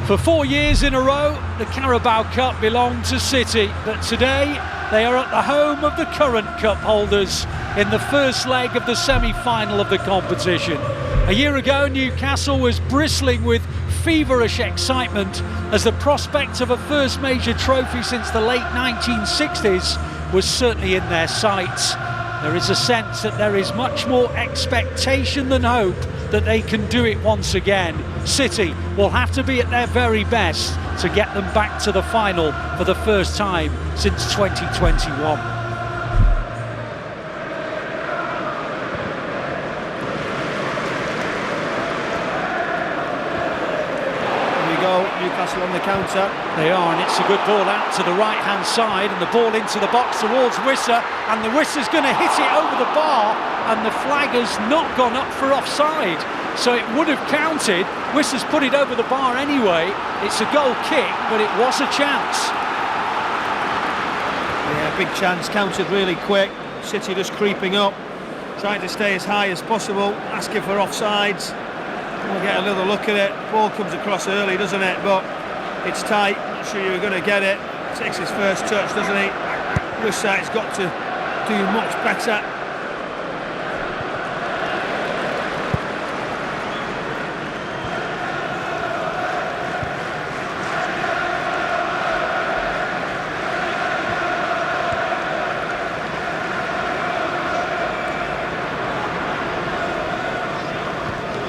For 4 years in a row, the Carabao Cup belonged to City, but today they are at the home of the current cup holders in the first leg of the semi-final of the competition. A year ago, Newcastle was bristling with feverish excitement as the prospect of a first major trophy since the late 1960s was certainly in their sights. There is a sense that there is much more expectation than hope that they can do it once again. City will have to be at their very best to get them back to the final for the first time since 2021. Newcastle on the counter. They are, and it's a good ball out to the right-hand side, and the ball into the box towards Wissa, and the Wissa's going to hit it over the bar, and the flag has not gone up for offside, so it would have counted. Wissa's put it over the bar anyway. It's a goal kick, but it was a chance. Yeah, big chance, counted really quick. City just creeping up, trying to stay as high as possible, asking for offsides. We'll get another look at it. Ball comes across early, doesn't it? But it's tight. Not sure you're going to get it. Takes his first touch, doesn't he? Wissa has got to do much better.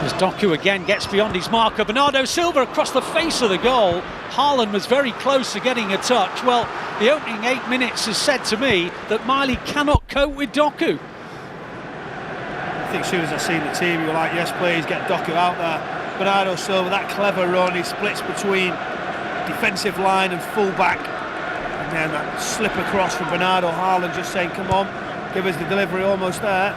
As Doku again gets beyond his marker, Bernardo Silva across the face of the goal. Haaland was very close to getting a touch. Well, the opening 8 minutes has said to me that Miley cannot cope with Doku. I think as soon as I seen the team, you were like, yes please, get Doku out there. Bernardo Silva, that clever run, he splits between defensive line and full-back. And then that slip across from Bernardo. Haaland just saying, come on, give us the delivery, almost there.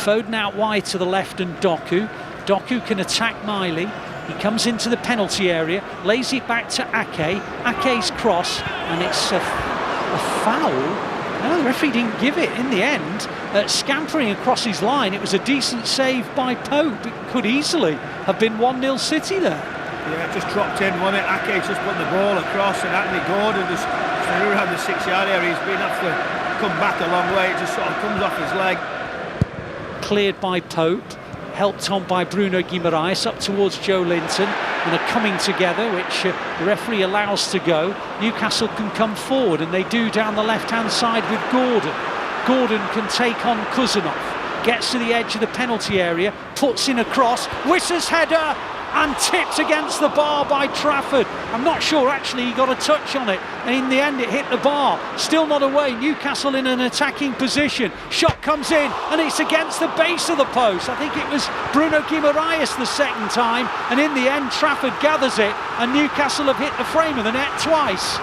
Foden out wide to the left and Doku. Doku can attack Miley. He comes into the penalty area, lays it back to Ake. Ake's cross, and it's a foul. No, the referee didn't give it in the end. Scampering across his line, it was a decent save by Pope. It could easily have been 1-0 City there. Yeah, it just dropped in, wasn't it? Ake just put the ball across, and Anthony Gordon just threw around the 6-yard area. He's been have to come back a long way. It just sort of comes off his leg. Cleared by Pope, helped on by Bruno Guimaraes up towards Joe Linton, and are coming together, which the referee allows to go. Newcastle can come forward, and they do down the left-hand side with Gordon. Gordon can take on Kuzanov, gets to the edge of the penalty area, puts in a cross, Wissa's header, and tipped against the bar by Trafford. I'm not sure actually he got a touch on it, and in the end it hit the bar. Still not away, Newcastle in an attacking position. Shot comes in, and it's against the base of the post. I think it was Bruno Guimaraes the second time, and in the end Trafford gathers it, and Newcastle have hit the frame of the net twice.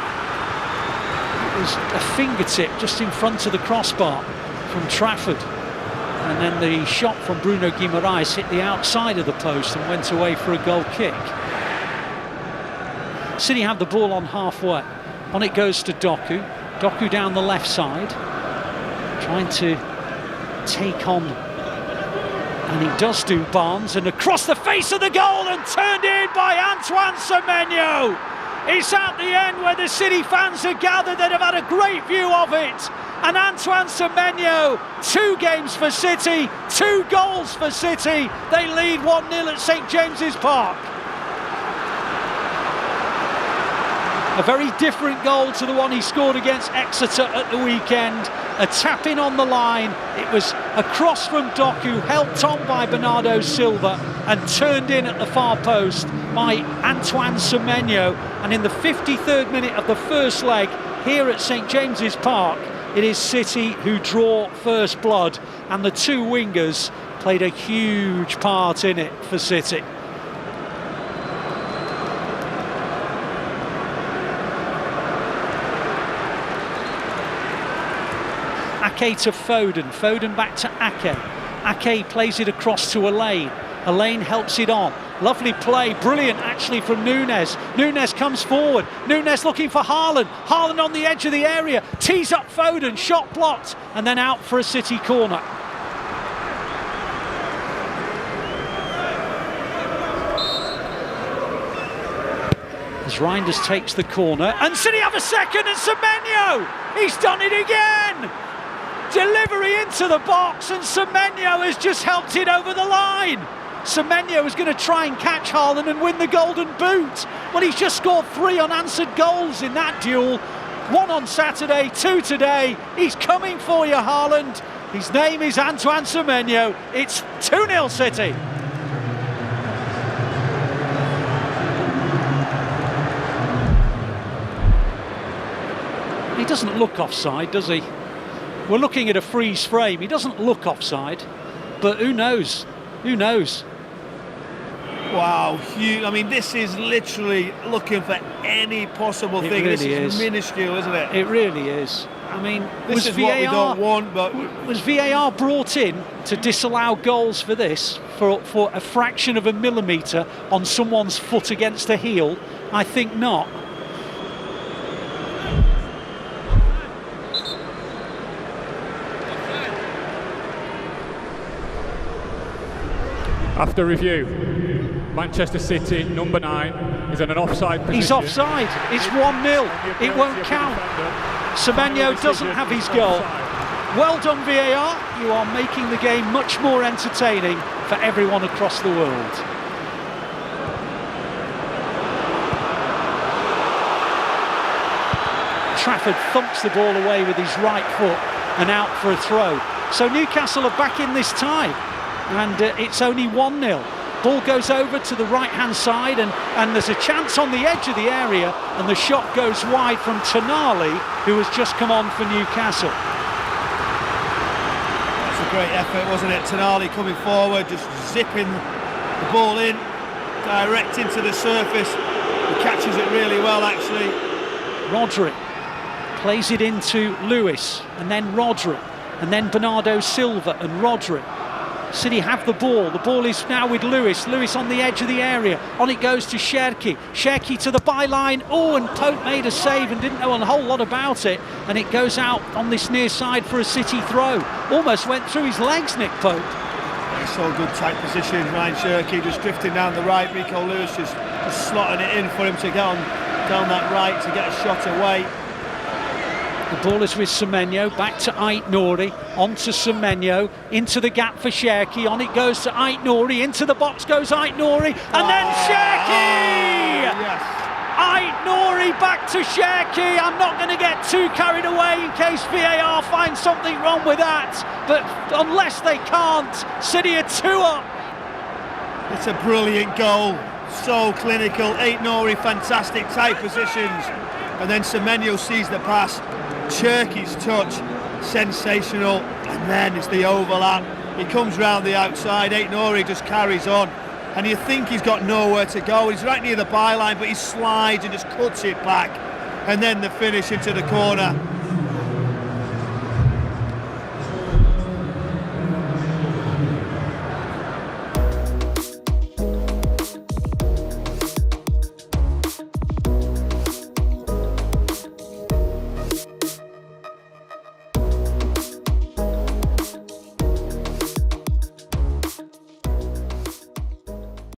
It was a fingertip just in front of the crossbar from Trafford. And then the shot from Bruno Guimaraes hit the outside of the post and went away for a goal kick. City have the ball on halfway. On it goes to Doku. Doku down the left side, trying to take on, and he does do, Barnes, and across the face of the goal and turned in by Antoine Semenyo. It's at the end where the City fans are gathered that have had a great view of it. And Antoine Semenyo, 2 games for City, 2 goals for City. They lead 1-0 at St James's Park. A very different goal to the one he scored against Exeter at the weekend. A tap in on the line. It was a cross from Doku, helped on by Bernardo Silva, and turned in at the far post by Antoine Semenyo. And in the 53rd minute of the first leg here at St James's Park, it is City who draw first blood, and the 2 wingers played a huge part in it for City. Ake to Foden, Foden back to Ake. Ake plays it across to Elaine. Elaine helps it on. Lovely play, brilliant actually from Núñez. Núñez comes forward. Núñez looking for Haaland. Haaland on the edge of the area. Tees up Foden, shot blocked, and then out for a City corner. as Reinders takes the corner, and City have a second, and Semenyo, he's done it again. Delivery into the box, and Semenyo has just helped it over the line. Semenyo is going to try and catch Haaland and win the Golden Boot. Well, he's just scored 3 unanswered goals in that duel. 1 on Saturday, 2 today. He's coming for you, Haaland. His name is Antoine Semenyo. It's 2-0 City. He doesn't look offside, does he? We're looking at a freeze frame. He doesn't look offside, but who knows? Who knows? Wow, huge. I mean, this is literally looking for any possible thing. Really this is minuscule, isn't it? It really is. I mean, this is what we don't want, but was VAR brought in to disallow goals for this, for a fraction of a millimetre on someone's foot against a heel? I think not. After review, Manchester City, number 9, is in an offside position. He's offside. It's 1-0. It won't count. Semenyo doesn't have his goal. Well done, VAR. You are making the game much more entertaining for everyone across the world. Trafford thumps the ball away with his right foot and out for a throw. So Newcastle are back in this time. And it's only 1-0. Ball goes over to the right-hand side, and there's a chance on the edge of the area, and the shot goes wide from Tonali, who has just come on for Newcastle. That's a great effort, wasn't it? Tonali coming forward, just zipping the ball in, direct into the surface. He catches it really well, actually. Rodri plays it into Lewis, and then Rodri, and then Bernardo Silva and Rodri. City have the ball. The ball is now with Lewis. Lewis on the edge of the area. On it goes to Cherki. Cherki to the byline. Oh, and Pope made a save and didn't know a whole lot about it. And it goes out on this near side for a City throw. Almost went through his legs, Nick Pope. He saw good tight position. Ryan Cherki just drifting down the right. Rico Lewis just slotting it in for him to get on down that right to get a shot away. The ball is with Semenyo, back to Ait-Nouri, on to Semenyo, into the gap for Cherki, on it goes to Ait-Nouri, into the box goes Ait-Nouri, and then Cherki! Yes. Ait-Nouri back to Cherki. I'm not going to get too carried away in case VAR finds something wrong with that, but unless they can't, City are 2 up. It's a brilliant goal, so clinical. Ait-Nouri, fantastic tight positions, and then Semenyo sees the pass. Cherki's touch, sensational, and then it's the overlap. He comes round the outside, Ait-Nouri just carries on, and you think he's got nowhere to go. He's right near the byline, but he slides and just cuts it back, and then the finish into the corner.